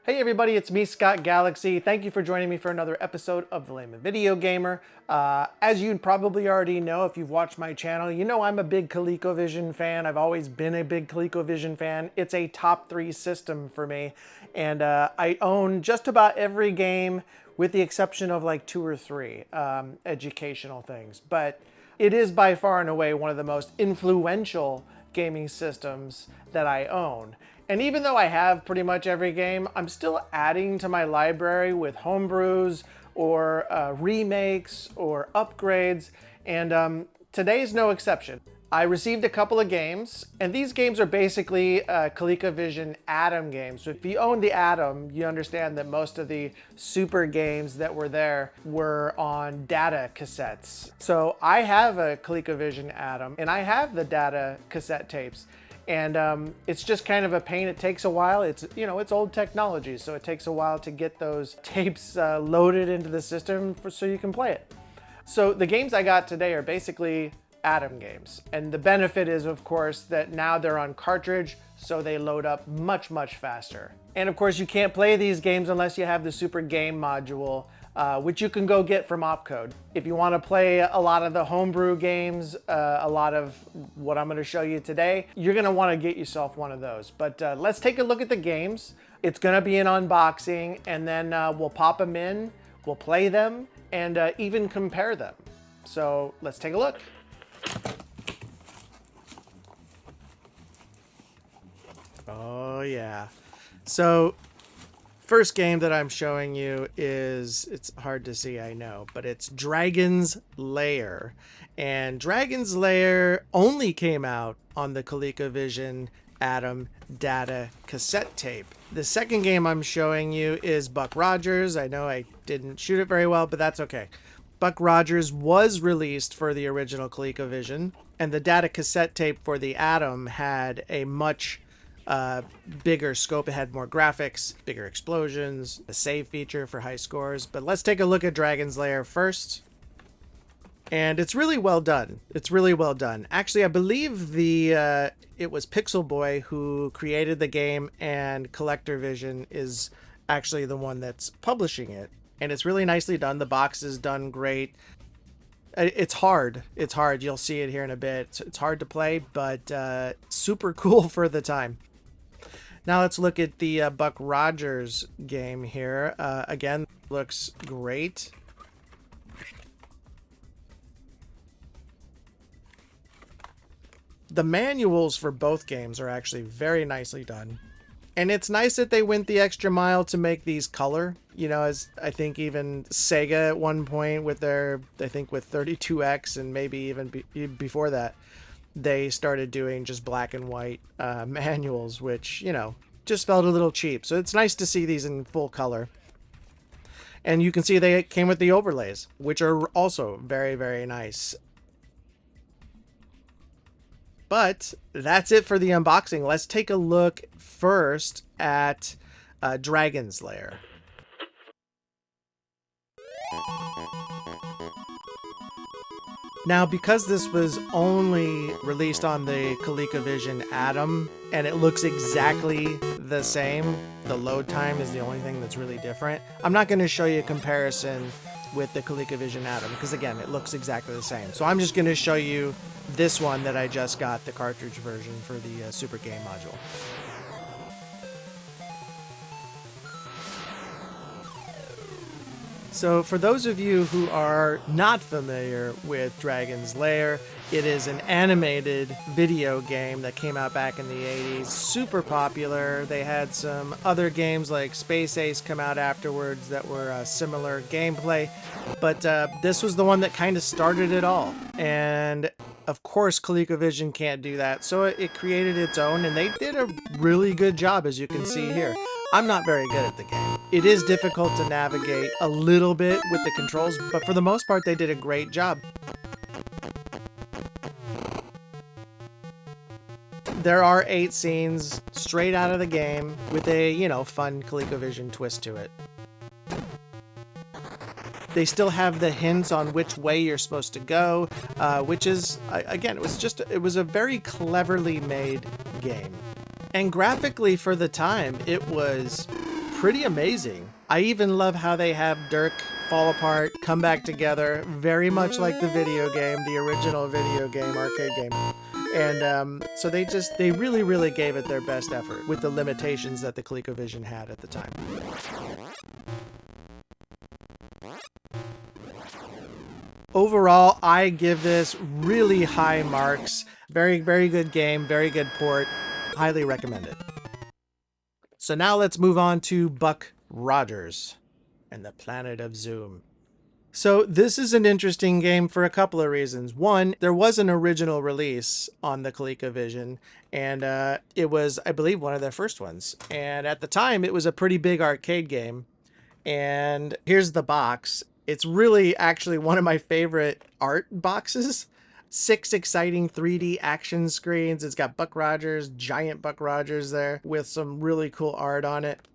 Hey everybody, it's me, Scott Galaxy. Thank you for joining me for another episode of The Layman Video Gamer. As you probably already know, if you've watched my channel, you know I'm a big ColecoVision fan. I've always been a big ColecoVision fan. It's a top 3 system for me. And I own just about every game with the exception of like 2 or 3 educational things. But it is by far and away one of the most influential gaming systems that I own. And even though I have pretty much every game, I'm still adding to my library with homebrews or remakes or upgrades, and today's no exception. I received a couple of games, and these games are basically ColecoVision Atom games. So if you own the Atom, you understand that most of the super games that were there were on data cassettes. So I have a ColecoVision Atom, and I have the data cassette tapes. And it's just kind of a pain. It takes a while. It's old technology, so it takes a while to get those tapes loaded into the system so you can play it. So the games I got today are basically Atom games. And the benefit is, of course, that now they're on cartridge, so they load up much, much faster. And of course, you can't play these games unless you have the Super Game module, which you can go get from Opcode. If you want to play a lot of the homebrew games, a lot of what I'm going to show you today, you're going to want to get yourself one of those. But let's take a look at the games. It's going to be an unboxing, and then we'll pop them in, we'll play them, and even compare them. So let's take a look. Oh yeah. So first game that I'm showing you is, it's hard to see, I know, but it's Dragon's Lair. And Dragon's Lair only came out on the ColecoVision Atom data cassette tape. The second game I'm showing you is Buck Rogers. I know I didn't shoot it very well, but that's okay. Buck Rogers was released for the original ColecoVision, and the data cassette tape for the Atom had a much bigger scope. It had more graphics, bigger explosions, a save feature for high scores. But let's take a look at Dragon's Lair first. And it's really well done. It's really well done. Actually, I believe it was Pixel Boy who created the game, and ColecoVision is actually the one that's publishing it. And it's really nicely done. The box is done great. It's hard. It's hard. You'll see it here in a bit. It's hard to play, but super cool for the time. Now let's look at the Buck Rogers game here. Again, looks great. The manuals for both games are actually very nicely done. And it's nice that they went the extra mile to make these color. You know, as I think even Sega at one point with their, I think with 32X and maybe even before that, they started doing just black and white manuals, which, you know, just felt a little cheap. So it's nice to see these in full color. And you can see they came with the overlays, which are also very, very nice. But that's it for the unboxing. Let's take a look first at Dragon's Lair. Now, because this was only released on the ColecoVision Atom, and it looks exactly the same, the load time is the only thing that's really different. I'm not going to show you a comparison with the ColecoVision Atom, because again, it looks exactly the same. So I'm just going to show you this one that I just got, the cartridge version for the Super Game module. So for those of you who are not familiar with Dragon's Lair, it is an animated video game that came out back in the 80s, super popular. They had some other games like Space Ace come out afterwards that were similar gameplay, but this was the one that kind of started it all. And of course, ColecoVision can't do that, so it created its own, and they did a really good job, as you can see here. I'm not very good at the game. It is difficult to navigate a little bit with the controls, but for the most part, they did a great job. There are 8 scenes straight out of the game with a, you know, fun ColecoVision twist to it. They still have the hints on which way you're supposed to go, which is, again, it was a very cleverly made game. And graphically for the time, it was pretty amazing. I even love how they have Dirk fall apart, come back together, very much like the video game, the original video game, arcade game. And so they really gave it their best effort with the limitations that the ColecoVision had at the time. Overall, I give this really high marks. Very good game, very good port. Highly recommend it. So now let's move on to Buck Rogers and the Planet of Zoom. So this is an interesting game for a couple of reasons. One, there was an original release on the ColecoVision, and it was, I believe, one of their first ones. And at the time, it was a pretty big arcade game. And here's the box. It's really actually one of my favorite art boxes. 6 exciting 3D action screens. It's got Buck Rogers, giant Buck Rogers there with some really cool art on it.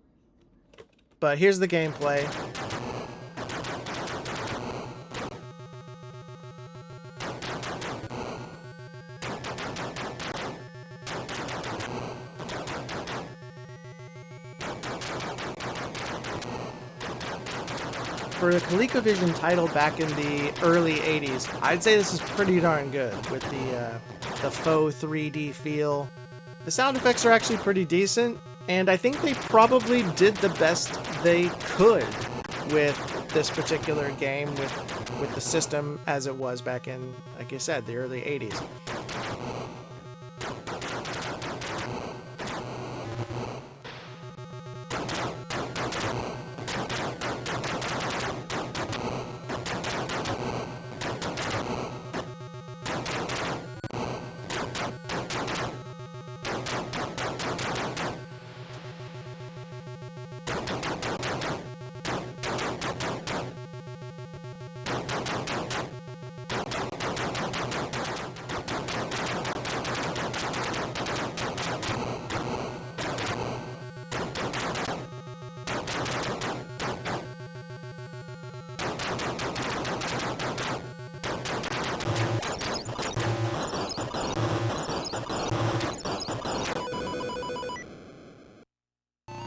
But here's the gameplay. For a ColecoVision title back in the early 80s, I'd say this is pretty darn good with the faux 3D feel. The sound effects are actually pretty decent, and I think they probably did the best they could with this particular game, with the system as it was back in, like I said, the early 80s.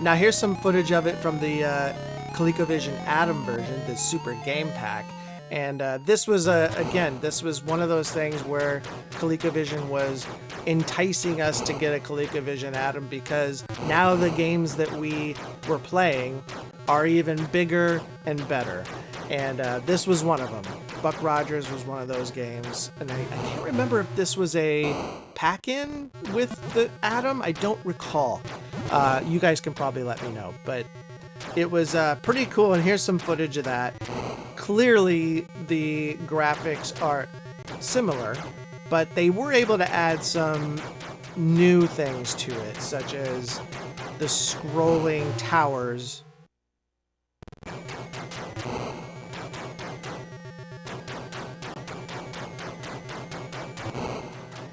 Now here's some footage of it from the ColecoVision Atom version, the Super Game Pack. And this was, again, this was one of those things where ColecoVision was enticing us to get a ColecoVision Atom, because now the games that we were playing are even bigger and better. And this was one of them. Buck Rogers was one of those games. And I can't remember if this was a pack-in with the Atom. I don't recall. You guys can probably let me know. But it was pretty cool, and here's some footage of that. Clearly, the graphics are similar, but they were able to add some new things to it, such as the scrolling towers.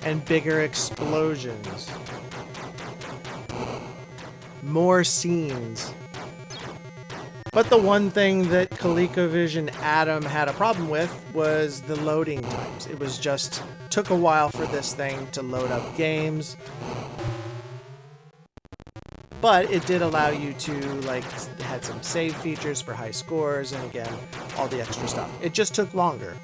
And bigger explosions. More scenes. But the one thing that ColecoVision Atom had a problem with was the loading times. It was just, took a while for this thing to load up games. But it did allow you to, like, it had some save features for high scores, and again, all the extra stuff. It just took longer.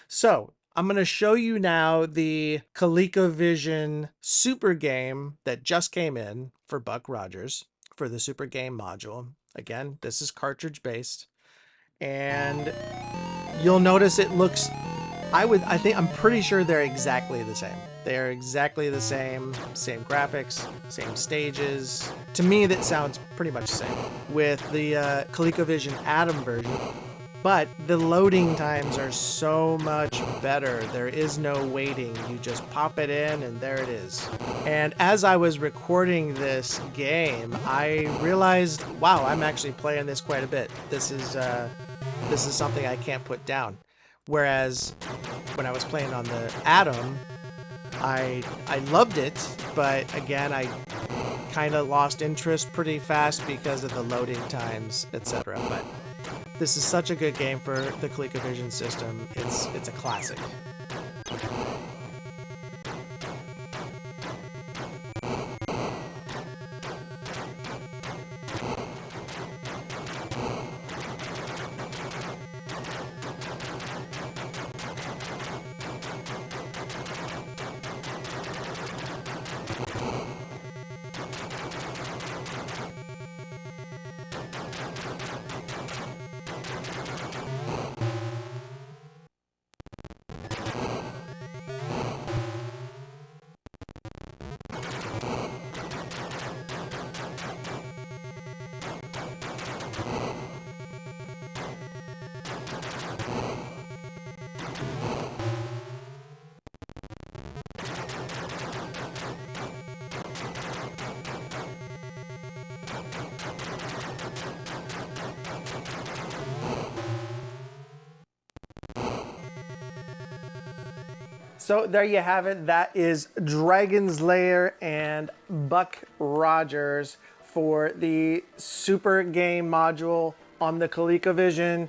So, I'm going to show you now the ColecoVision Super Game that just came in for Buck Rogers for the Super Game module. Again, this is cartridge based, and you'll notice it looks, I'm pretty sure they're exactly the same. They're exactly the same graphics, same stages. To me, that sounds pretty much the same with the ColecoVision Atom version. But the loading times are so much better. There is no waiting. You just pop it in and there it is. And as I was recording this game, I realized, wow, I'm actually playing this quite a bit. This is something I can't put down. Whereas when I was playing on the Atom, I loved it, but again, I kind of lost interest pretty fast because of the loading times, etc. But this is such a good game for the ColecoVision system. It's a classic. So there you have it. That is Dragon's Lair and Buck Rogers for the Super Game module on the ColecoVision.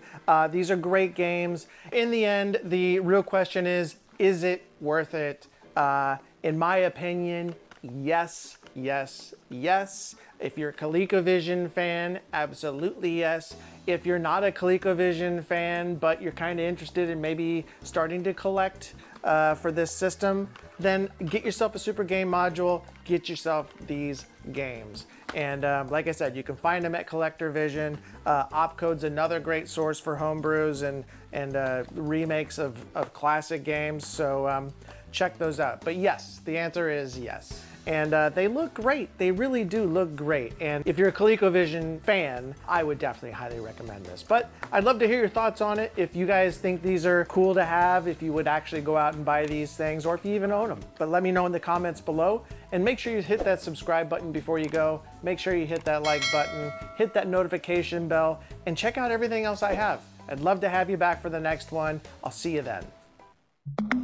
These are great games. In the end, the real question is it worth it? In my opinion, yes, yes, yes. If you're a ColecoVision fan, absolutely yes. If you're not a ColecoVision fan, but you're kind of interested in maybe starting to collect for this system, then get yourself a Super Game module, get yourself these games. And like I said, you can find them at ColecoVision. Opcode's another great source for homebrews and remakes of classic games, so check those out. But yes, the answer is yes. And they look great. They really do look great. And if you're a ColecoVision fan, I would definitely highly recommend this. But I'd love to hear your thoughts on it. If you guys think these are cool to have, if you would actually go out and buy these things, or if you even own them. But let me know in the comments below. And make sure you hit that subscribe button before you go. Make sure you hit that like button, hit that notification bell, and check out everything else I have. I'd love to have you back for the next one. I'll see you then.